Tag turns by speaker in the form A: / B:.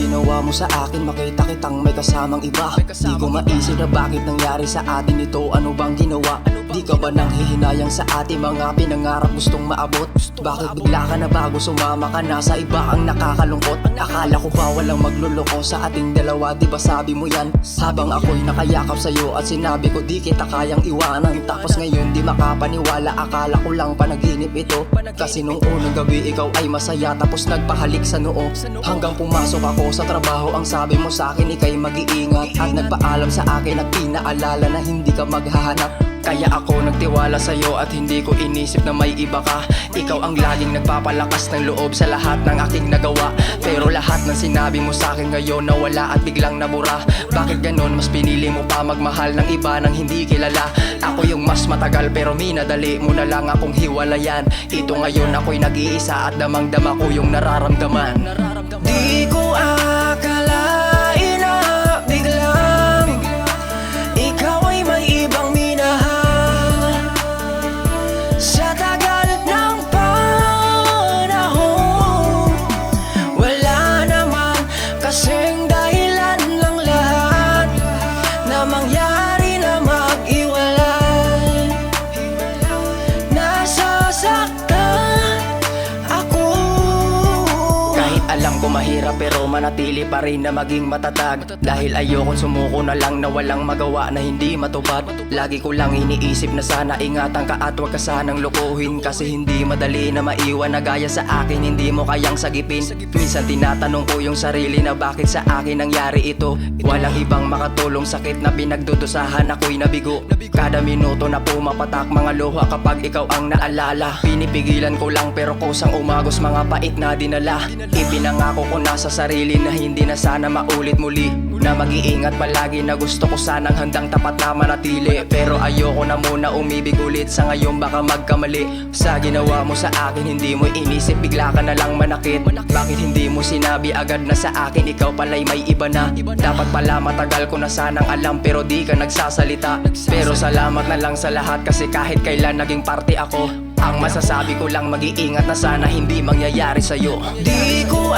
A: ginawa mo sa akin, makita kitang may kasamang iba. Di ko maisip na bakit nangyari sa atin ito. Ano bang ginawa? Di ka ba nang hihinayang sa ating mga pinangarap gustong maabot? Bakit bigla ka na bago sumama ka na sa iba ang nakakalungkot? Akala ko ba walang magluloko sa ating dalawa, di ba sabi mo yan? Habang ako'y nakayakap sa'yo at sinabi ko di kita kayang iwanan. Tapos ngayon di makapaniwala, akala ko lang panaginip ito. Kasi nung unang gabi ikaw ay masaya, tapos nagpahalik sa noo. Hanggang pumasok ako sa trabaho, ang sabi mo sa akin ika'y mag-iingat. At nagpaalam sa akin at pinaalala na hindi ka maghahanap. Kaya ako nagtiwala sa'yo at hindi ko inisip na may iba ka. Ikaw ang laging nagpapalakas ng loob sa lahat ng aking nagawa. Pero lahat ng sinabi mo sa akin ngayon nawala at biglang nabura. Bakit ganon? Mas pinili mo pa magmahal ng iba nang hindi kilala. Ako yung mas matagal pero minadali mo na lang akong hiwalayan. Ito ngayon ako'y nag-iisa at damang-dama ko yung nararamdaman. Di ko akalain na biglang ikaw ay may ibang minahal. Sa tagal ng panahon, wala naman kasing dahilan ng lahat na mangyari na mag-iwalay. Nasasaktan ako. Kahit alam ko mahirap pero manatili pa rin na maging matatag. Dahil ayokong sumuko na lang na walang magawa na hindi matupad. Lagi ko lang iniisip na sana ingatan ka at wag ka sanang lukuhin. Kasi hindi madali na maiwan na gaya sa akin hindi mo kayang sagipin. Minsan tinatanong ko yung sarili na bakit sa akin nangyari ito. Walang ibang makatulong, sakit na pinagdudusahan ako'y nabigo. Kada minuto na pumapatak mga luha kapag ikaw ang naalala. Pinipigilan ko lang pero kusang umagos mga pait na dinala. Ipinangako ko na sa sarili na hindi na sana maulit muli. Na mag-iingat palagi, na gusto ko sanang handang tapat na manatili. Pero ayoko na muna umibig ulit, sa ngayon baka magkamali. Sa ginawa mo sa akin hindi mo inisip, bigla ka na lang manakit. Bakit hindi mo sinabi agad na sa akin ikaw pala'y may iba na? Dapat pala matagal ko na sanang alam pero di ka nagsasalita. Pero salamat na lang sa lahat kasi kahit kailan naging parte ako. Ang masasabi ko lang mag-iingat na sana hindi mangyayari sa'yo. Di ko